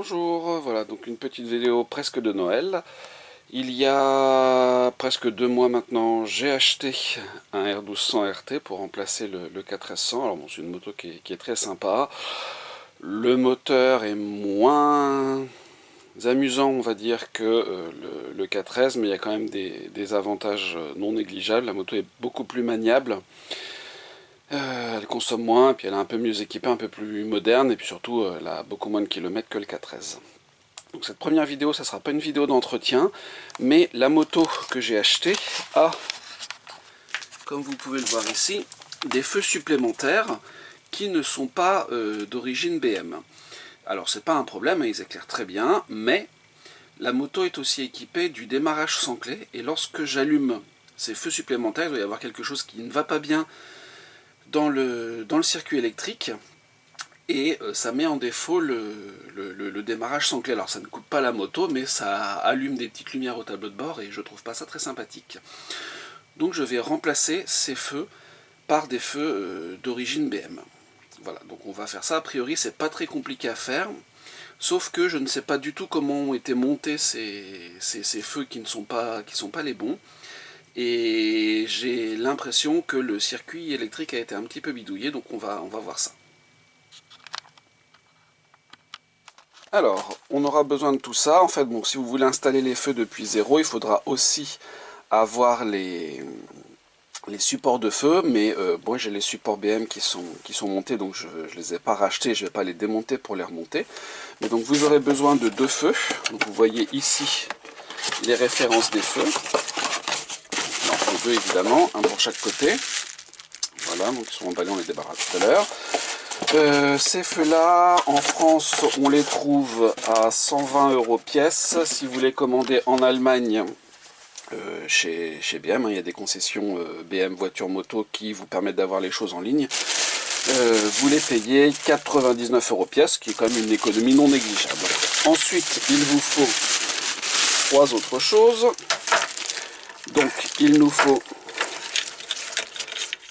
Bonjour, voilà donc une petite vidéo presque de Noël. Il y a presque 2 mois maintenant, j'ai acheté un R1200 RT pour remplacer le 4S100. Alors bon, c'est une moto qui est très sympa. Le moteur est moins amusant, on va dire, que le 4S, mais il y a quand même des avantages non négligeables. La moto est beaucoup plus maniable. Elle consomme moins, puis elle est un peu mieux équipée, un peu plus moderne, et puis surtout, elle a beaucoup moins de kilomètres que le 4S. Donc cette première vidéo, ça ne sera pas une vidéo d'entretien, mais la moto que j'ai achetée a, comme vous pouvez le voir ici, des feux supplémentaires qui ne sont pas d'origine BM. Alors c'est pas un problème, ils éclairent très bien, mais la moto est aussi équipée du démarrage sans clé, et lorsque j'allume ces feux supplémentaires, il doit y avoir quelque chose qui ne va pas bien dans le circuit électrique, et ça met en défaut le démarrage sans clé. Alors ça ne coupe pas la moto, mais ça allume des petites lumières au tableau de bord et je trouve pas ça très sympathique. Donc je vais remplacer ces feux par des feux d'origine BM. Voilà, donc on va faire ça. A priori c'est pas très compliqué à faire, sauf que je ne sais pas du tout comment ont été montés ces feux qui ne sont pas les bons. Et j'ai l'impression que le circuit électrique a été un petit peu bidouillé, donc on va voir ça. Alors, on aura besoin de tout ça. En fait, bon, si vous voulez installer les feux depuis zéro, il faudra aussi avoir les supports de feu. Mais moi, j'ai les supports BM qui sont montés, donc je ne les ai pas rachetés. Je ne vais pas les démonter pour les remonter. Mais donc, vous aurez besoin de 2 feux. Donc, vous voyez ici les références des feux. Il en faut 2 évidemment, un pour chaque côté. Voilà, donc ils sont emballés, on les débarrasse tout à l'heure. Ces feux-là, en France, on les trouve à 120 € pièce. Si vous les commandez en Allemagne, chez BM, il y a des concessions BM voiture moto qui vous permettent d'avoir les choses en ligne. Vous les payez 99 € pièce, qui est quand même une économie non négligeable. Ensuite, il vous faut 3 autres choses. Donc, il nous faut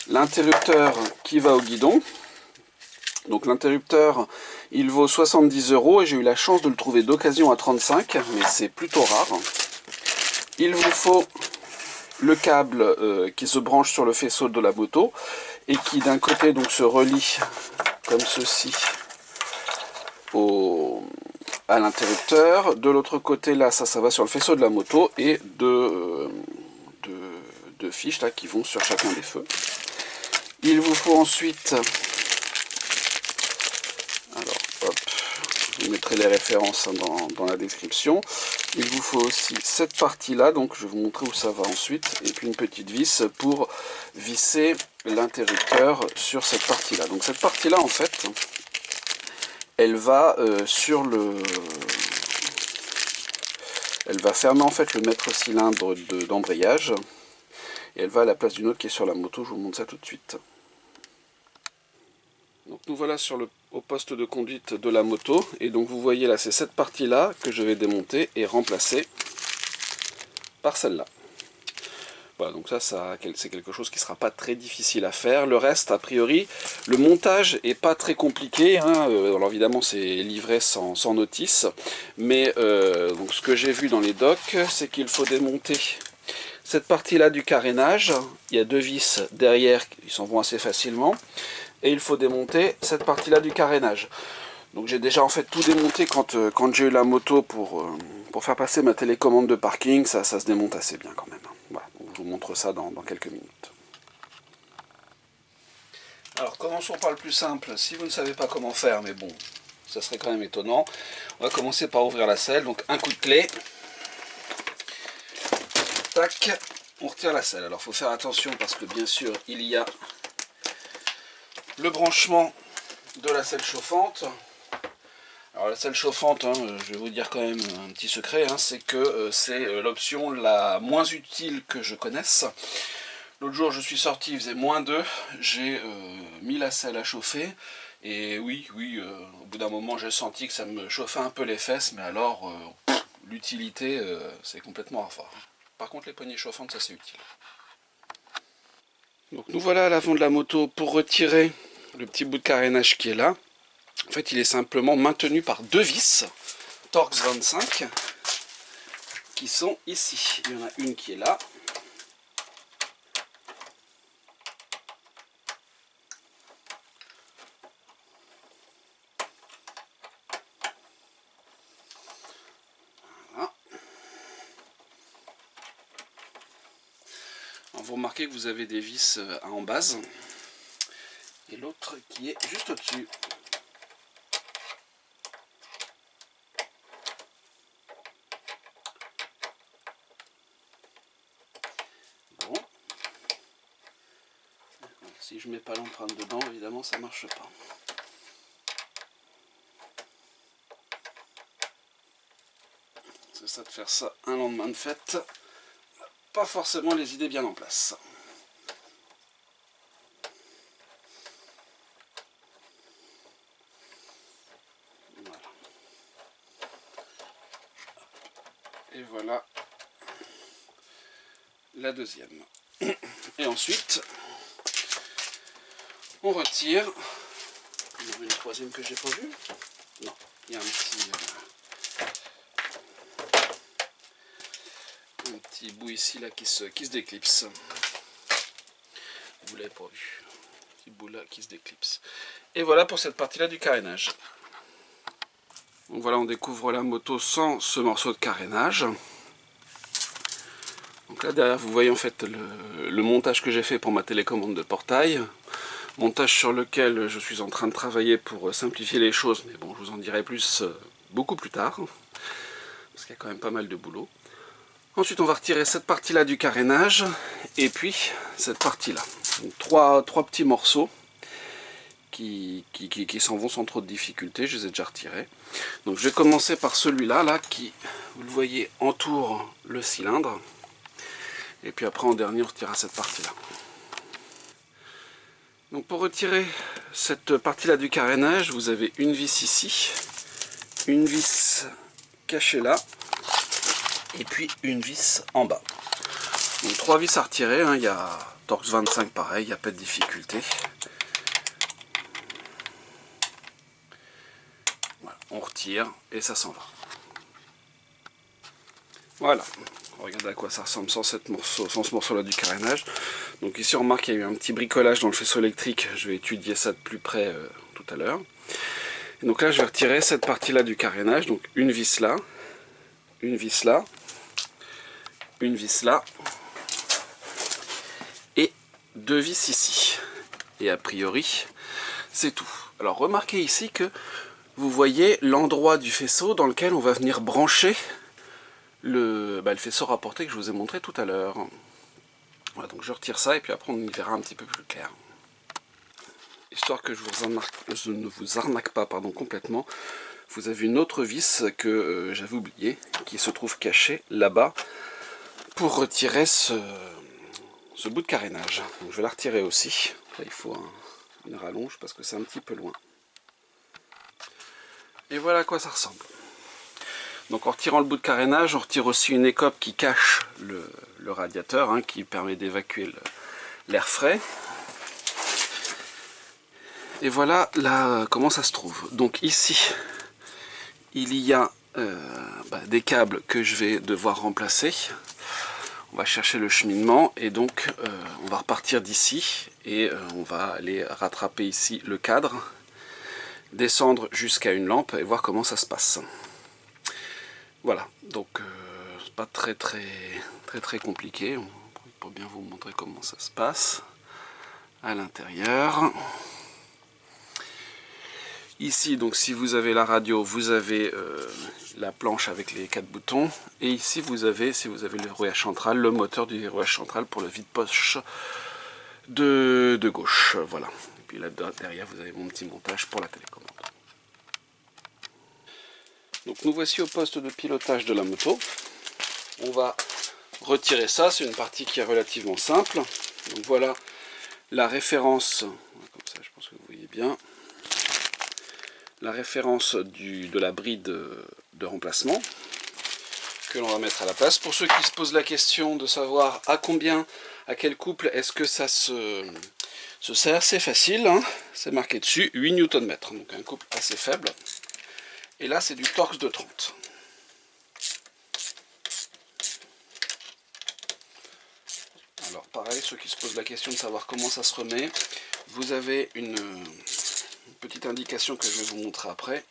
l'interrupteur qui va au guidon. Donc l'interrupteur, il vaut 70 € et j'ai eu la chance de le trouver d'occasion à 35, mais c'est plutôt rare. Il vous faut le câble qui se branche sur le faisceau de la moto et qui d'un côté donc se relie comme ceci à l'interrupteur. De l'autre côté là, ça va sur le faisceau de la moto et deux fiches là qui vont sur chacun des feux. Il vous faut ensuite... Je vous mettrai les références dans la description. Il vous faut aussi cette partie-là, donc je vais vous montrer où ça va ensuite, et puis une petite vis pour visser l'interrupteur sur cette partie-là. Donc cette partie-là, en fait, elle va elle va fermer en fait le maître-cylindre d'embrayage, et elle va à la place d'une autre qui est sur la moto. Je vous montre ça tout de suite. Donc nous voilà au poste de conduite de la moto, et donc vous voyez là, c'est cette partie là que je vais démonter et remplacer par celle-là. Voilà, donc ça c'est quelque chose qui ne sera pas très difficile à faire. Le reste, a priori, le montage est pas très compliqué, hein. Alors évidemment c'est livré sans notice, mais donc ce que j'ai vu dans les docs, c'est qu'il faut démonter cette partie-là du carénage. Il y a 2 vis derrière, ils s'en vont assez facilement. Et il faut démonter cette partie-là du carénage. Donc j'ai déjà en fait tout démonté quand j'ai eu la moto pour faire passer ma télécommande de parking. Ça se démonte assez bien quand même. Voilà, donc je vous montre ça dans quelques minutes. Alors commençons par le plus simple. Si vous ne savez pas comment faire, mais bon, ça serait quand même étonnant. On va commencer par ouvrir la selle. Donc un coup de clé. Tac, on retire la selle. Alors il faut faire attention parce que bien sûr il y a le branchement de la selle chauffante. Alors la selle chauffante, hein, je vais vous dire quand même un petit secret, hein, c'est que c'est l'option la moins utile que je connaisse. L'autre jour je suis sorti, il faisait -2, j'ai mis la selle à chauffer, et oui, au bout d'un moment j'ai senti que ça me chauffait un peu les fesses, mais alors l'utilité c'est complètement à revoir. Par contre les poignées chauffantes, ça c'est utile. Donc nous voilà à l'avant de la moto pour retirer le petit bout de carénage qui est là. En fait il est simplement maintenu par 2 vis. Torx 25 qui sont ici. Il y en a une qui est là. Voilà. Alors vous remarquez que vous avez des vis en base et l'autre qui est juste au-dessus. Bon. Si je mets pas l'empreinte dedans, évidemment ça marche pas. C'est ça de faire ça un lendemain de fête. Pas forcément les idées bien en place. Voilà. Et voilà la deuxième. Et ensuite, on retire. Il y en a une troisième que j'ai pas vue. Non, il y a un petit bout ici là qui se déclipse. Vous l'avez pas vu. Petit bout là qui se déclipse. Et voilà pour cette partie là du carénage. Donc voilà, on découvre la moto sans ce morceau de carénage. Donc là derrière vous voyez en fait le montage que j'ai fait pour ma télécommande de portail. Montage sur lequel je suis en train de travailler pour simplifier les choses, mais bon je vous en dirai plus beaucoup plus tard. Parce qu'il y a quand même pas mal de boulot. Ensuite on va retirer cette partie là du carénage et puis cette partie là. Donc, trois petits morceaux qui s'en vont sans trop de difficulté, je les ai déjà retirés. Donc je vais commencer par celui-là là, qui, vous le voyez, entoure le cylindre. Et puis après en dernier on retirera cette partie là. Donc pour retirer cette partie là du carénage, vous avez une vis ici, une vis cachée là, et puis une vis en bas. Donc 3 vis à retirer, hein. Il y a Torx 25 pareil, il n'y a pas de difficulté. Voilà, on retire et ça s'en va. Voilà, regardez à quoi ça ressemble sans ce morceau là du carénage. Donc ici on remarque qu'il y a eu un petit bricolage dans le faisceau électrique, je vais étudier ça de plus près tout à l'heure. Donc là je vais retirer cette partie là du carénage, donc une vis là, une vis là, une vis là, et 2 vis ici. Et a priori c'est tout. Alors remarquez ici que vous voyez l'endroit du faisceau dans lequel on va venir brancher le faisceau rapporté que je vous ai montré tout à l'heure. Voilà, donc je retire ça et puis après on y verra un petit peu plus clair. Histoire que je ne vous arnaque pas complètement, vous avez une autre vis que j'avais oubliée, qui se trouve cachée là-bas, pour retirer ce bout de carénage. Donc je vais la retirer aussi. Là il faut une rallonge parce que c'est un petit peu loin. Et voilà à quoi ça ressemble. Donc en retirant le bout de carénage, on retire aussi une écope qui cache le radiateur, hein, qui permet d'évacuer l'air frais. Et voilà là comment ça se trouve. Donc ici, il y a des câbles que je vais devoir remplacer. On va chercher le cheminement et donc on va repartir d'ici et on va aller rattraper ici le cadre, descendre jusqu'à une lampe et voir comment ça se passe. Voilà, donc c'est pas très compliqué. Pour bien vous montrer comment ça se passe à l'intérieur. Ici, donc si vous avez la radio, vous avez la planche avec les 4 boutons. Et ici, vous avez, si vous avez le verrouillage central, le moteur du verrouillage central pour le vide-poche de gauche. Voilà. Et puis là derrière, vous avez mon petit montage pour la télécommande. Donc nous voici au poste de pilotage de la moto. On va retirer ça, c'est une partie qui est relativement simple. Donc voilà la référence, comme ça je pense que vous voyez bien, la référence de la bride de remplacement que l'on va mettre à la place. Pour ceux qui se posent la question de savoir à quel couple est-ce que ça se sert, c'est facile, hein, c'est marqué dessus 8 Nm, donc un couple assez faible. Et là c'est du Torx 230. pareil, ceux qui se posent la question de savoir comment ça se remet, vous avez une petite indication que je vais vous montrer après,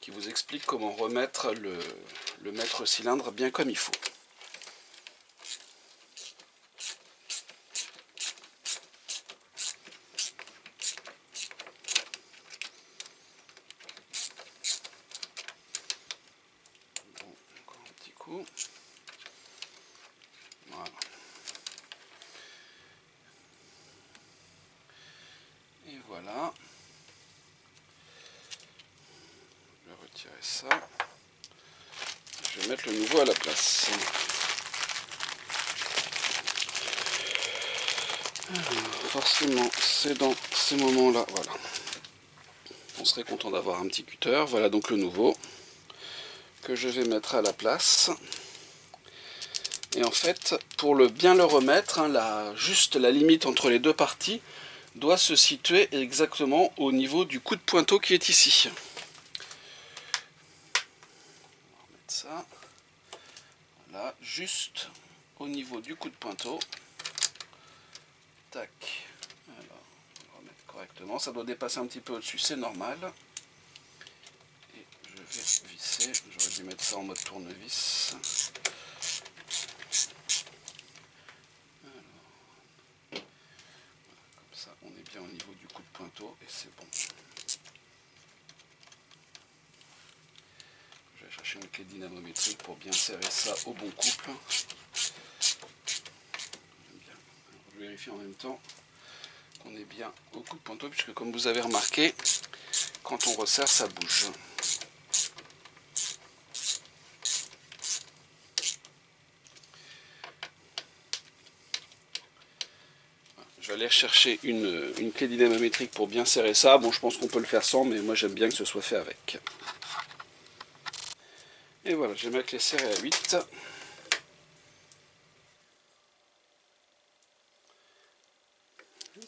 qui vous explique comment remettre le maître cylindre bien comme il faut. Bon, encore un petit coup. Voilà. Et voilà. Je vais retirer ça. Je vais mettre le nouveau à la place. Alors, forcément, c'est dans ces moments-là, voilà. On serait content d'avoir un petit cutter. Voilà donc le nouveau que je vais mettre à la place. Et en fait, pour bien le remettre, hein, juste la limite entre les deux parties doit se situer exactement au niveau du coup de pointeau qui est ici. On va remettre ça. Voilà, juste au niveau du coup de pointeau. Tac. Alors, on va remettre correctement. Ça doit dépasser un petit peu au-dessus, c'est normal. Et je vais visser. J'aurais dû mettre ça en mode tournevis. On est bien au niveau du coup de pointeau et c'est bon. Je vais chercher une clé dynamométrique pour bien serrer ça au bon couple. Je vérifie en même temps qu'on est bien au coup de pointeau, puisque comme vous avez remarqué, quand on resserre, ça bouge. Je vais aller chercher une clé dynamométrique pour bien serrer ça. Bon, je pense qu'on peut le faire sans, mais moi j'aime bien que ce soit fait avec. Et voilà, j'ai ma clé serrée à 8.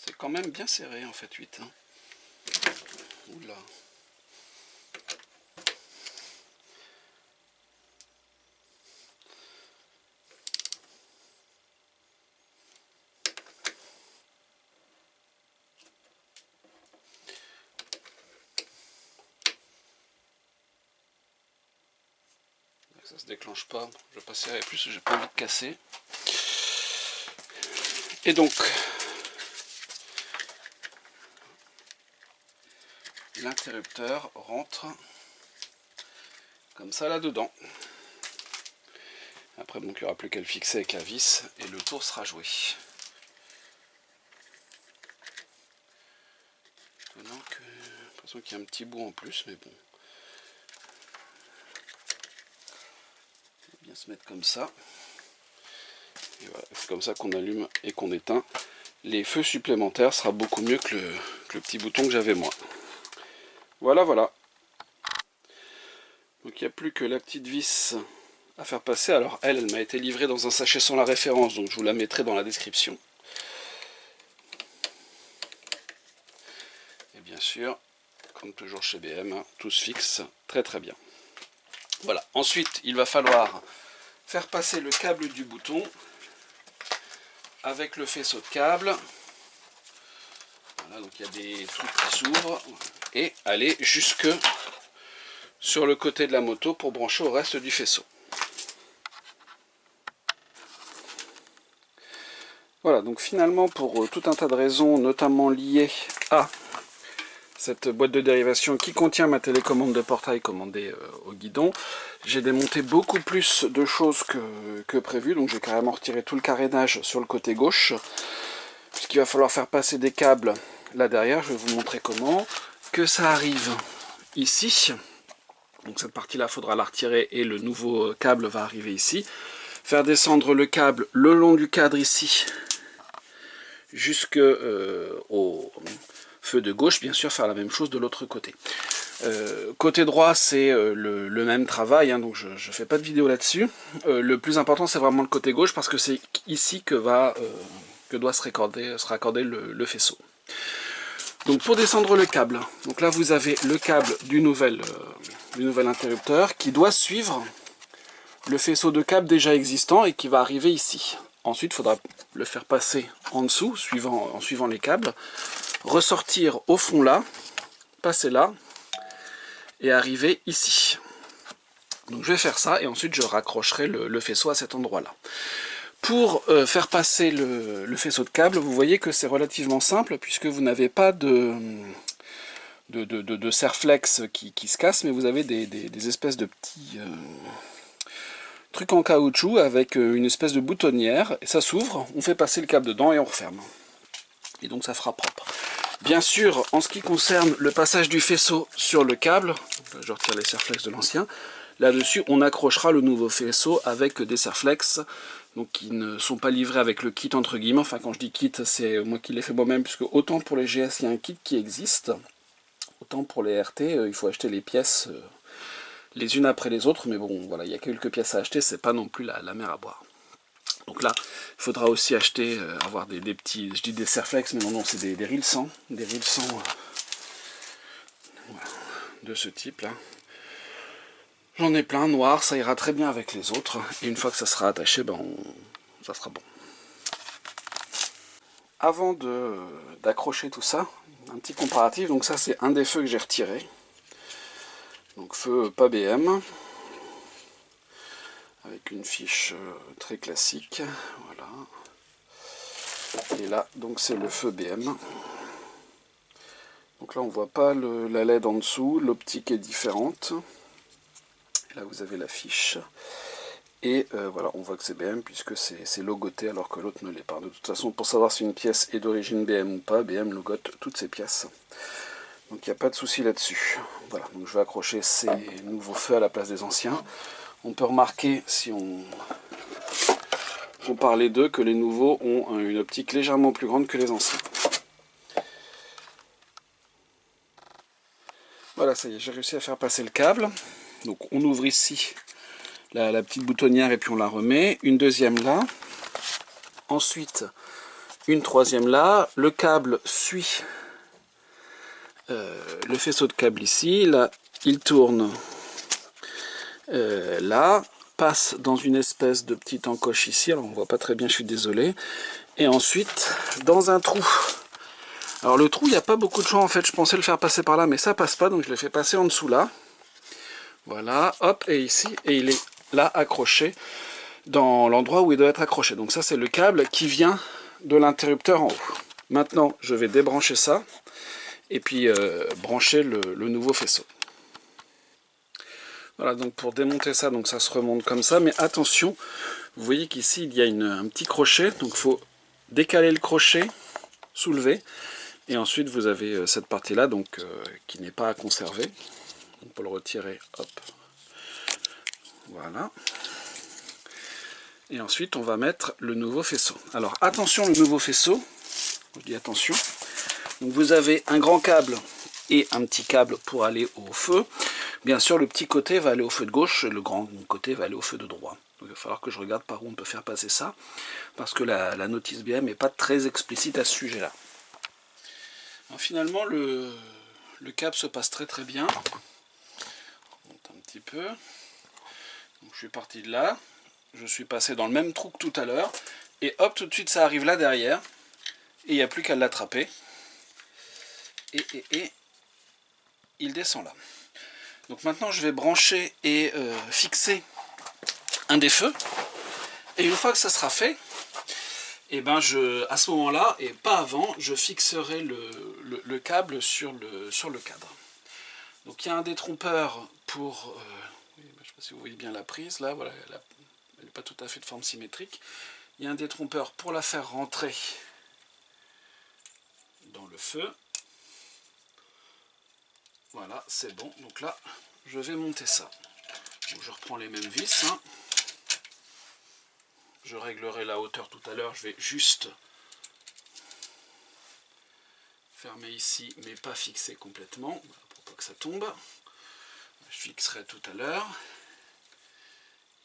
C'est quand même bien serré en fait, 8. Hein. Oula. Ça se déclenche pas, je vais pas serrer plus, j'ai pas envie de casser. Et donc, l'interrupteur rentre comme ça là-dedans. Après, bon, il n'y aura plus qu'à le fixer avec la vis et le tour sera joué. Étonnant que, j'ai l'impression qu'il y a un petit bout en plus, mais bon. Bien se mettre comme ça. Et voilà, c'est comme ça qu'on allume et qu'on éteint. Les feux supplémentaires sera beaucoup mieux que le petit bouton que j'avais moi. Voilà, voilà. Donc il n'y a plus que la petite vis à faire passer. Alors elle m'a été livrée dans un sachet sans la référence, donc je vous la mettrai dans la description. Et bien sûr, comme toujours chez BM, tout se fixe très très bien. Voilà, ensuite il va falloir faire passer le câble du bouton avec le faisceau de câble. Voilà, donc il y a des trucs qui s'ouvrent et aller jusque sur le côté de la moto pour brancher au reste du faisceau. Voilà, donc finalement pour tout un tas de raisons, notamment liées à cette boîte de dérivation qui contient ma télécommande de portail commandée au guidon, j'ai démonté beaucoup plus de choses que prévu, donc j'ai carrément retiré tout le carénage sur le côté gauche, puisqu'il va falloir faire passer des câbles là derrière, je vais vous montrer comment, que ça arrive ici, donc cette partie là il faudra la retirer et le nouveau câble va arriver ici, faire descendre le câble le long du cadre ici, jusque au feu de gauche, bien sûr faire la même chose de l'autre côté. Côté droit c'est le même travail, hein, donc je ne fais pas de vidéo là-dessus. Le plus important c'est vraiment le côté gauche parce que c'est ici que doit se raccorder le faisceau. Donc pour descendre le câble, donc là vous avez le câble du nouvel interrupteur qui doit suivre le faisceau de câble déjà existant et qui va arriver ici. Ensuite, il faudra le faire passer en dessous, en suivant les câbles, ressortir au fond là, passer là, et arriver ici. Donc je vais faire ça, et ensuite je raccrocherai le faisceau à cet endroit-là. Pour faire passer le faisceau de câble, vous voyez que c'est relativement simple, puisque vous n'avez pas de serre-flex qui se casse, mais vous avez des espèces de petits trucs en caoutchouc avec une espèce de boutonnière, et ça s'ouvre, on fait passer le câble dedans et on referme. Et donc ça fera propre. Bien sûr, en ce qui concerne le passage du faisceau sur le câble, je retire les serre-flex de l'ancien, là-dessus on accrochera le nouveau faisceau avec des serre-flex, donc qui ne sont pas livrés avec le kit entre guillemets. Enfin, quand je dis kit, c'est moi qui l'ai fait moi-même, puisque autant pour les GS il y a un kit qui existe, autant pour les RT il faut acheter les pièces les unes après les autres, mais bon voilà, il y a quelques pièces à acheter, c'est pas non plus la mer à boire. Donc là, il faudra aussi acheter, avoir des petits, je dis des serre-flex, mais non, c'est des rilsans, voilà, de ce type là. J'en ai plein, noir, ça ira très bien avec les autres, et une fois que ça sera attaché, ça sera bon. Avant d'accrocher tout ça, un petit comparatif, donc ça c'est un des feux que j'ai retiré, donc feu pas BM, avec une fiche très classique, voilà. Et là, donc c'est le feu BM. Donc là, on voit pas la LED en dessous, l'optique est différente. Et là, vous avez la fiche. Et voilà, on voit que c'est BM puisque c'est logoté alors que l'autre ne l'est pas. De toute façon, pour savoir si une pièce est d'origine BM ou pas, BM logote toutes ses pièces. Donc il n'y a pas de souci là-dessus. Voilà, donc je vais accrocher ces nouveaux feux à la place des anciens. On peut remarquer, si on compare les deux, que les nouveaux ont une optique légèrement plus grande que les anciens. Voilà, ça y est, j'ai réussi à faire passer le câble. Donc on ouvre ici la petite boutonnière et puis on la remet. Une deuxième là. Ensuite, une troisième là. Le câble suit le faisceau de câble ici. Là, il tourne là. Passe dans une espèce de petite encoche ici. Alors on voit pas très bien, je suis désolé. Et ensuite, dans un trou. Alors le trou, il n'y a pas beaucoup de choix en fait. Je pensais le faire passer par là, mais ça passe pas. Donc je le fais passer en dessous là. Voilà, hop, et ici, et il est là accroché dans l'endroit où il doit être accroché. Donc ça, c'est le câble qui vient de l'interrupteur en haut. Maintenant, je vais débrancher ça et puis brancher le nouveau faisceau. Voilà, donc pour démonter ça, donc ça se remonte comme ça, mais attention, vous voyez qu'ici, il y a un petit crochet, donc il faut décaler le crochet, soulever, et ensuite vous avez cette partie-là, donc qui n'est pas à conserver. Donc pour le retirer, hop, voilà. Et ensuite, on va mettre le nouveau faisceau. Alors, attention, le nouveau faisceau. Je dis attention. Donc, vous avez un grand câble et un petit câble pour aller au feu. Bien sûr, le petit côté va aller au feu de gauche, le grand côté va aller au feu de droit. Donc, il va falloir que je regarde par où on peut faire passer ça, parce que la notice BM n'est pas très explicite à ce sujet-là. Finalement, le câble se passe très bien. On monte un petit peu. Donc, je suis parti de là. Je suis passé dans le même trou que tout à l'heure, et hop, tout de suite ça arrive là derrière, et il n'y a plus qu'à l'attraper, et il descend là. Donc maintenant je vais brancher et fixer un des feux, et une fois que ça sera fait, et à ce moment-là, et pas avant, je fixerai le câble sur le cadre. Donc il y a un détrompeur pour, je ne sais pas si vous voyez bien la prise, là, voilà, elle n'est pas tout à fait de forme symétrique. Il y a un détrompeur pour la faire rentrer dans le feu. Voilà, c'est bon. Donc là, je vais monter ça. Donc je reprends les mêmes vis. Je réglerai la hauteur tout à l'heure. Je vais juste fermer ici, mais pas fixer complètement, pour pas que ça tombe. Je fixerai tout à l'heure.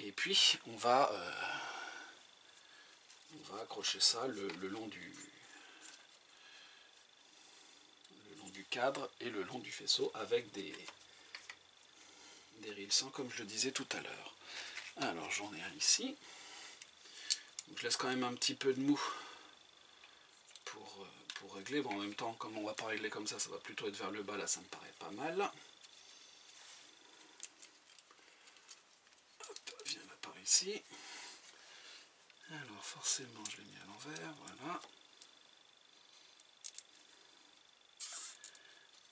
Et puis, on va accrocher ça le long du cadre et le long du faisceau avec des rilsans comme je le disais tout à l'heure. Alors j'en ai un ici. Donc je laisse quand même un petit peu de mou pour régler. Bon, en même temps, comme on va pas régler comme ça va plutôt être vers le bas, là ça me paraît pas mal. Hop, viens là par ici. Alors forcément je l'ai mis à l'envers, voilà.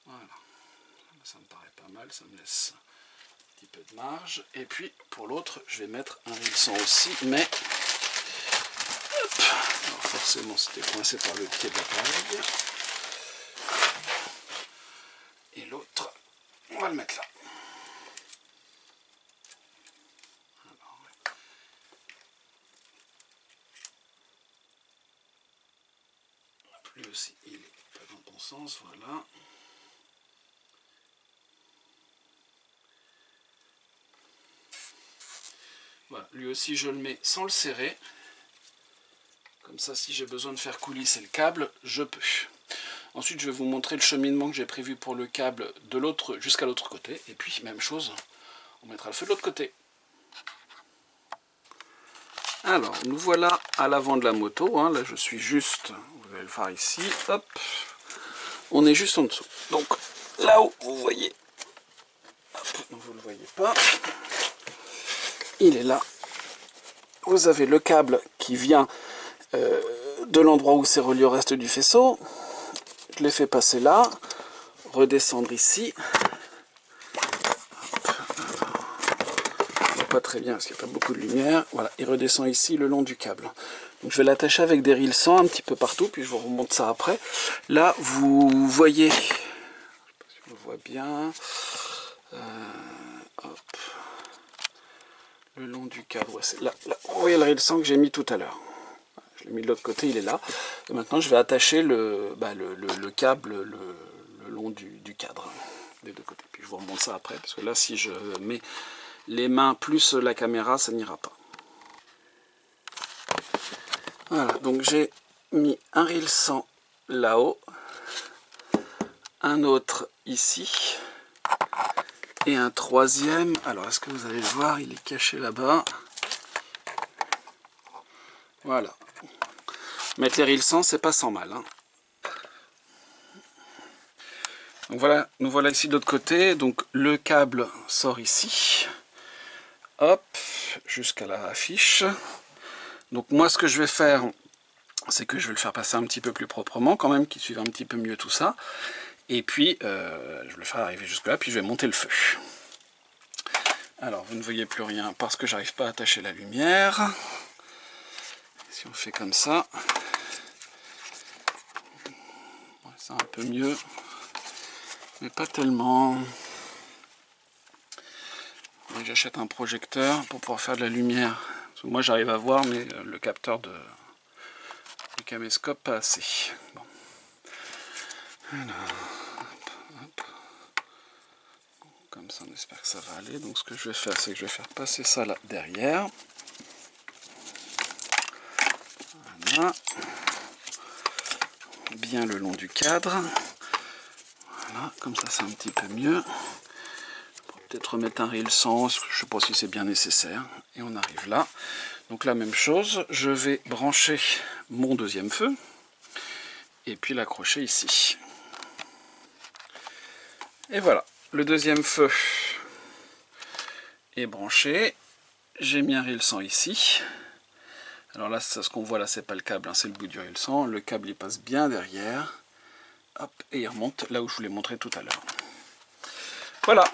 Voilà, ça me paraît pas mal, ça me laisse un petit peu de marge. Et puis pour l'autre, je vais mettre un rilson aussi, mais hop. Alors forcément c'était coincé par le pied de l'appareil. Et l'autre, on va le mettre là. Alors, lui aussi, il est pas dans le bon sens, voilà. Voilà, lui aussi je le mets sans le serrer. Comme ça, si j'ai besoin de faire coulisser le câble, je peux. Ensuite, je vais vous montrer le cheminement que j'ai prévu pour le câble de l'autre jusqu'à l'autre côté. Et puis, même chose, on mettra le feu de l'autre côté. Alors, nous voilà à l'avant de la moto. Hein. Là, je suis juste, vous allez le voir ici, hop. On est juste en dessous. Donc, là où vous voyez, hop, non, vous ne le voyez pas, il est là. Vous avez le câble qui vient de l'endroit où c'est relié au reste du faisceau. Je l'ai fait passer là, redescendre ici. Pas très bien parce qu'il n'y a pas beaucoup de lumière. Voilà, il redescend ici le long du câble. Donc je vais l'attacher avec des rilsons un petit peu partout, puis je vous remonte ça après. Là, vous voyez, je sais pas si on le voit bien, hop, le long du câble. Ouais, là, vous voyez le rilson que j'ai mis tout à l'heure. Je l'ai mis de l'autre côté, il est là. Et maintenant, je vais attacher le câble le long du cadre, des deux côtés. Puis je vous remonte ça après, parce que là, si je mets les mains plus la caméra, ça n'ira pas. Voilà, donc j'ai mis un rilson là-haut, un autre ici, et un troisième. Alors, est-ce que vous allez le voir? Il est caché là-bas. Voilà. Mettre les rilsons, c'est pas sans mal. Hein. Donc voilà, nous voilà ici de l'autre côté. Donc le câble sort ici. Hop, jusqu'à la fiche. Donc moi, ce que je vais faire, c'est que je vais le faire passer un petit peu plus proprement quand même, qu'il suive un petit peu mieux tout ça. Et puis, je vais le faire arriver jusque là, puis je vais monter le feu. Alors, vous ne voyez plus rien parce que j'arrive pas à attacher la lumière. Si on fait comme ça, c'est un peu mieux, mais pas tellement. J'achète un projecteur pour pouvoir faire de la lumière. Parce que moi, j'arrive à voir, mais le capteur du caméscope, pas assez. Bon. Alors, hop, hop. Comme ça, on espère que ça va aller. Donc, ce que je vais faire, c'est que je vais faire passer ça là derrière. Voilà. Bien le long du cadre. Voilà, comme ça, c'est un petit peu mieux. Peut-être remettre un rilson, je ne sais pas si c'est bien nécessaire. Et on arrive là. Donc la même chose, je vais brancher mon deuxième feu. Et puis l'accrocher ici. Et voilà, le deuxième feu est branché. J'ai mis un rilson ici. Alors là, ce qu'on voit là, c'est pas le câble, hein, c'est le bout du rilson. Le câble, il passe bien derrière. Hop, et il remonte là où je vous l'ai montré tout à l'heure. Voilà.